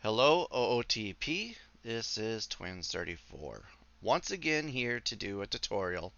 Hello OOTP, this is Twins34. Once again here to do a tutorial.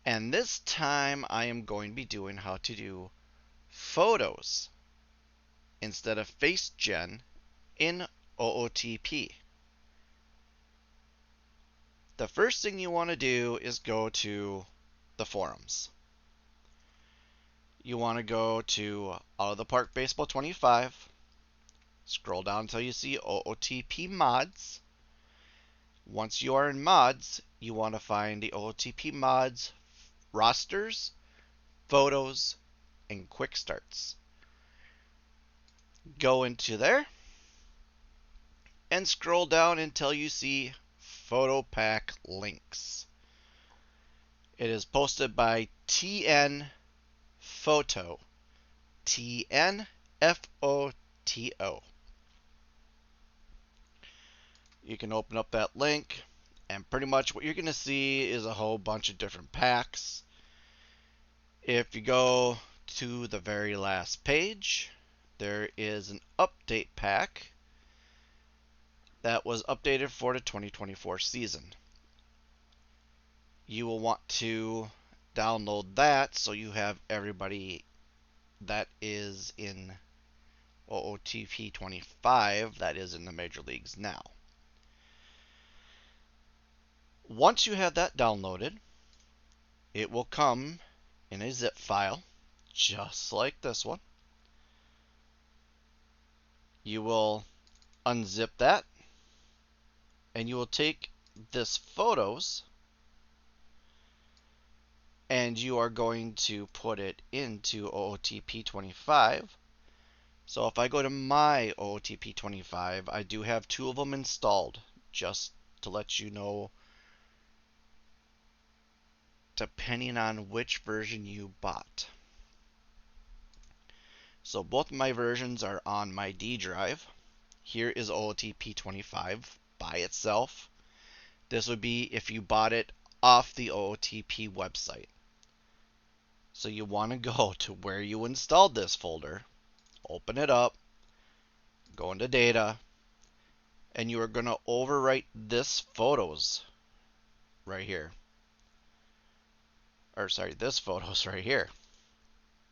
And this time I am going to be doing how to do photos instead of Facegen in OOTP. The first thing you want to do is go to the forums. You want to go to Out of the Park Baseball 25. Scroll down until you see OOTP mods. Once you are in mods, you want to find the OOTP mods rosters, photos, and quick starts. Go into there and scroll down until you see photo pack links. It is posted by TN Photo. TN FOTO. You can open up that link, and pretty much what you're going to see is a whole bunch of different packs. If you go to the very last page, there is an update pack that was updated for the 2024 season. You will want to download that so you have everybody that is in OOTP 25 that is in the major leagues now. Once you have that downloaded, it will come in a zip file just like this one. You will unzip that and you will take this photos and you are going to put it into OOTP 25. So if I go to my OOTP 25, I do have two of them installed, just to let you know, depending on which version you bought. So both my versions are on my D drive. Here is OOTP 25 by itself. This would be if you bought it off the OOTP website. So you want to go to where you installed this folder, open it up, go into data, and you are going to overwrite this photos right here. Or sorry, this photos right here.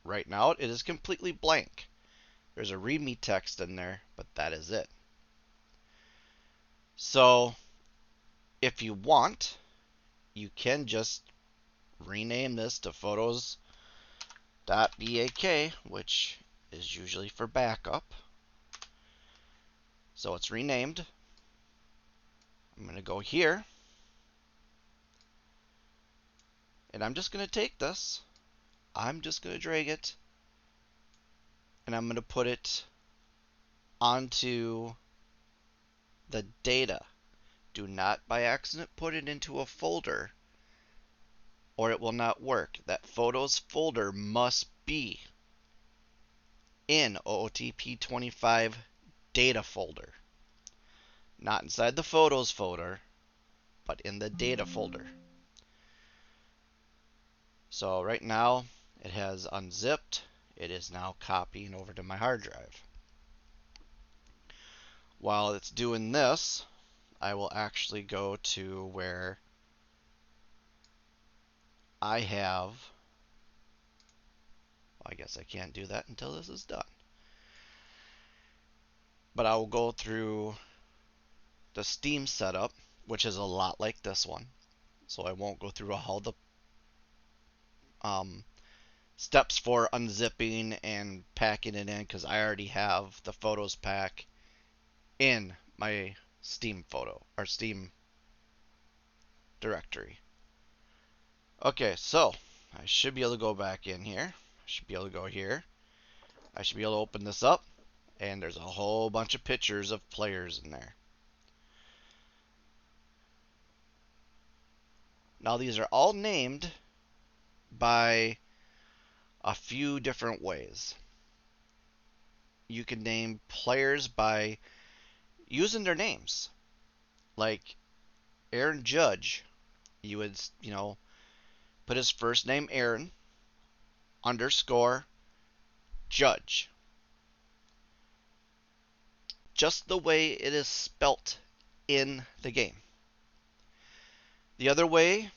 Right now it is completely blank. There's a readme text in there, but that is it. So if you want, you can just rename this to photos.bak, which is usually for backup. So it's renamed. I'm going to go here, and I'm just going to take this. I'm just going to drag it, and I'm going to put it onto the data. Do not by accident put it into a folder, or it will not work. That photos folder must be in OOTP 25 data folder. Not inside the photos folder, but in the data folder. So right now it has unzipped. It is now copying over to my hard drive. While it's doing this, I will actually go to where I have, I guess I can't do that until this is done. But I will go through the Steam setup, which is a lot like this one. So I won't go through all the steps for unzipping and packing it in, because I already have the photos pack in my Steam photo or Steam directory. Okay, so I should be able to go back in here. I should be able to go here. I should be able to open this up, and there's a whole bunch of pictures of players in there. Now these are all named by a few different ways. You can name players by using their names. Like Aaron Judge, you would, put his first name Aaron _ Judge. just the way it is spelt in the game. The other way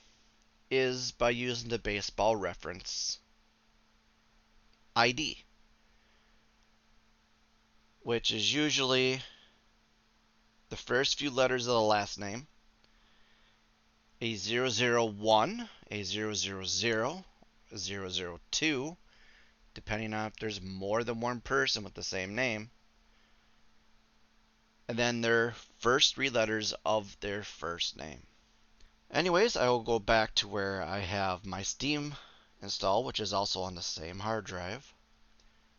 is by using the baseball reference ID, which is usually the first few letters of the last name, a 001, a 000, a 002, depending on if there's more than one person with the same name, and then their first three letters of their first name. Anyways, I will go back to where I have my Steam installed, which is also on the same hard drive.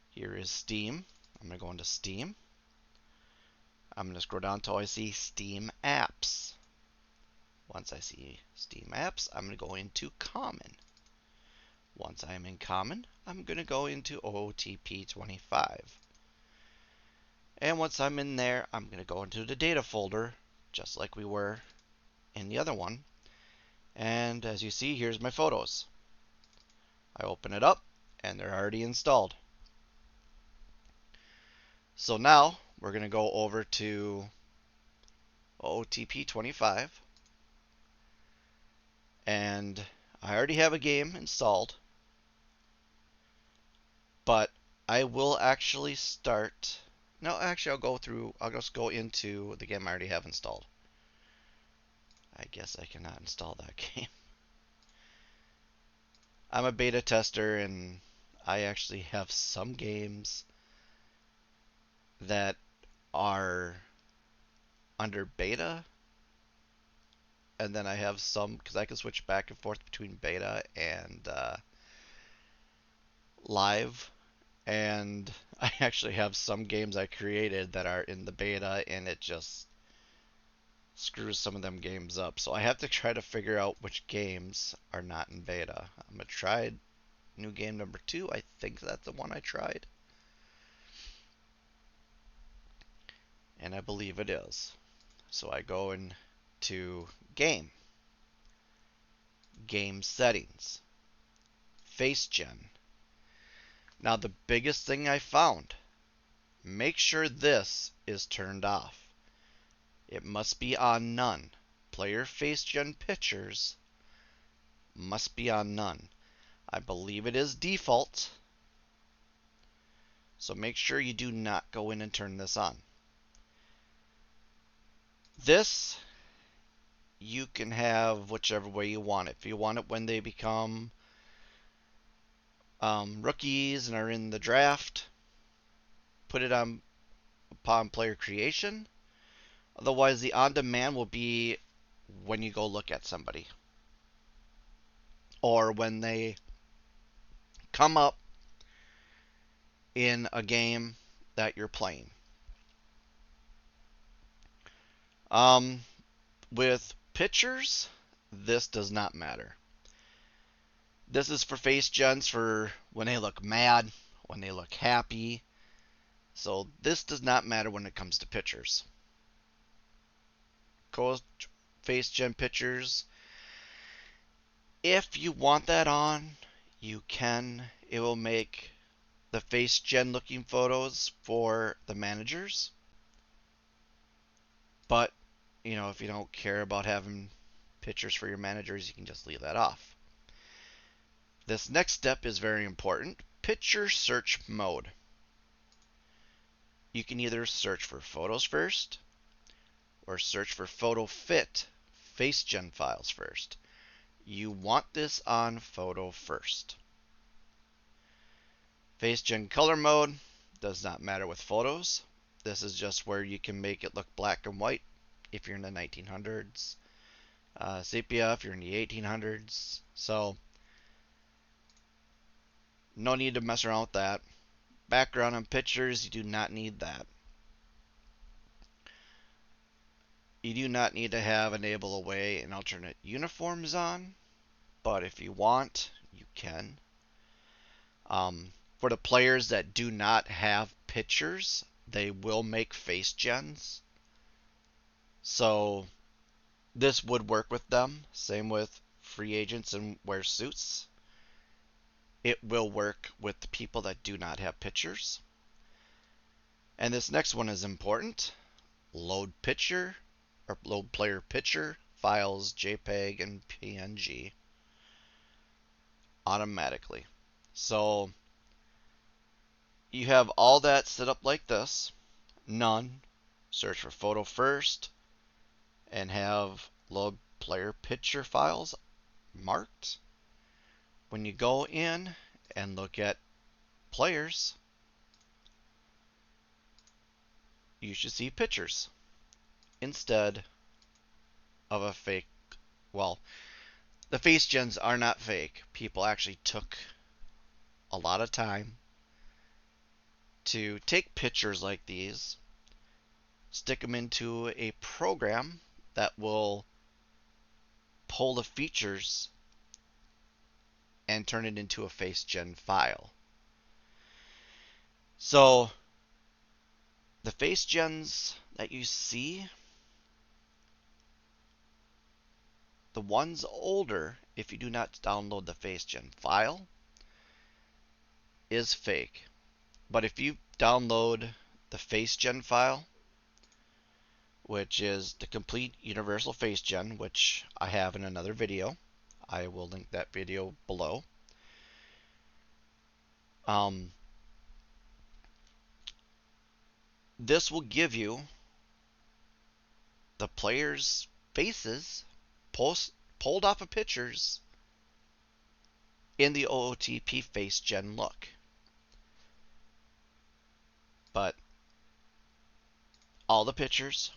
Here is Steam. I'm going to go into Steam. I'm going to scroll down until I see Steam Apps. Once I see Steam Apps, I'm going to go into Common. Once I'm in Common, I'm going to go into OOTP 25. And once I'm in there, I'm going to go into the data folder, just like we were in the other one. And as you see, here's my photos. I open it up, and they're already installed. So now, we're going to go over to OOTP 25. And I already have a game installed. But I will actually start... No, actually, I'll just go into the game I already have installed. I guess I cannot install that game. I'm a beta tester, and I actually have some games that are under beta, and then I have some, because I can switch back and forth between beta and live, and I actually have some games I created that are in the beta, and it just screws some of them games up. So I have to try to figure out which games are not in beta. I'm going to try new game number 2. I think that's the one I tried. And I believe it is. So I go into Game, Game Settings, Facegen. Now the biggest thing I found, make sure this is turned off. It must be on none. Player Facegen pictures must be on none. I believe it is default. So make sure you do not go in and turn this on. This, you can have whichever way you want it. If you want it when they become rookies and are in the draft, put it on upon player creation. Otherwise, the on-demand will be when you go look at somebody, or when they come up in a game that you're playing. With pictures, this does not matter. This is for Facegens for when they look mad, when they look happy. So this does not matter when it comes to pictures. Coach Facegen pictures. If you want that on, you can. It will make the Facegen looking photos for the managers. But, you know, if you don't care about having pictures for your managers, you can just leave that off. This next step is very important. Picture search mode. You can either search for photos first, or search for photo fit Facegen files first. You want this on photo first. Facegen color mode does not matter with photos. This is just where you can make it look black and white if you're in the 1900s. Sepia if you're in the 1800s. So no need to mess around with that. Background on pictures, you do not need that. You do not need to have enable away and alternate uniforms on, but if you want, you can. For the players that do not have pictures, they will make Facegens. So this would work with them. Same with free agents and wear suits. It will work with the people that do not have pictures. And this next one is important. Load picture or load player picture files JPEG and PNG automatically. So you have all that set up like this. None. Search for photo first and have load player picture files marked. When you go in and look at players, you should see pictures instead of a fake. Well, the face gens are not fake. People actually took a lot of time to take pictures like these, stick them into a program that will pull the features and turn it into a face gen file. So the face gens that you see, the ones older, if you do not download the face gen file, is fake. But if you download the face gen file, which is the complete universal face gen, which I have in another video, I will link that video below. This will give you the players' faces pulled off of pictures in the OOTP face gen look. But all the pictures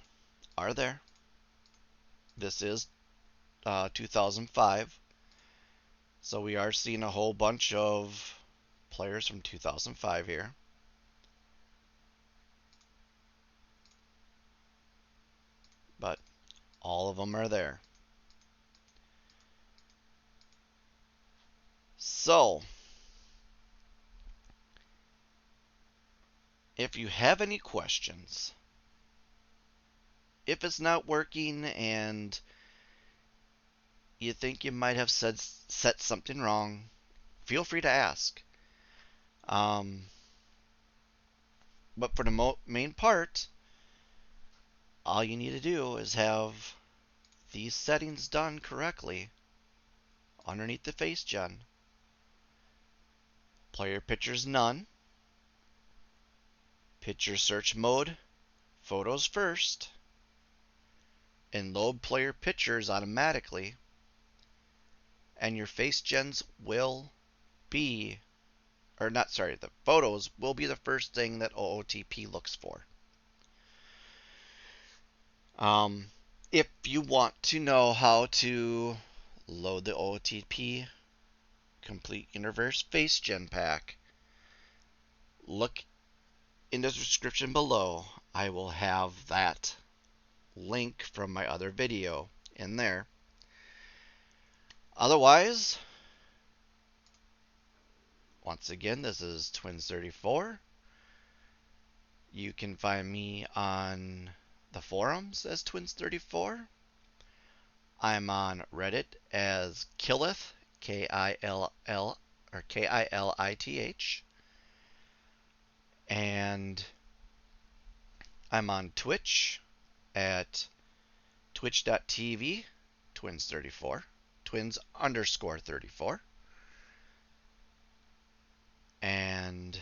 are there. This is 2005, so we are seeing a whole bunch of players from 2005 here. But all of them are there. So, if you have any questions, if it's not working and you think you might have set something wrong, feel free to ask. But for the main part, all you need to do is have these settings done correctly underneath the face gen. Player pictures none. Picture search mode, photos first. And load player pictures automatically. And your face gens will be, or not, sorry, the photos will be the first thing that OOTP looks for. If you want to know how to load the OOTP Complete Universe Face Gen Pack, look in the description below. I will have that link from my other video in there. Otherwise, once again, this is Twins34. You can find me on the forums as Twins34. I'm on Reddit as Killith, K-I-L-L or K-I-L-I-T-H. And I'm on Twitch at twitch.tv twins34, twins_34. And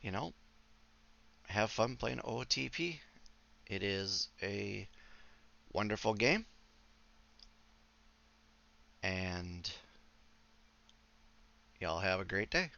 you know, have fun playing OOTP. It is a wonderful game. And y'all have a great day.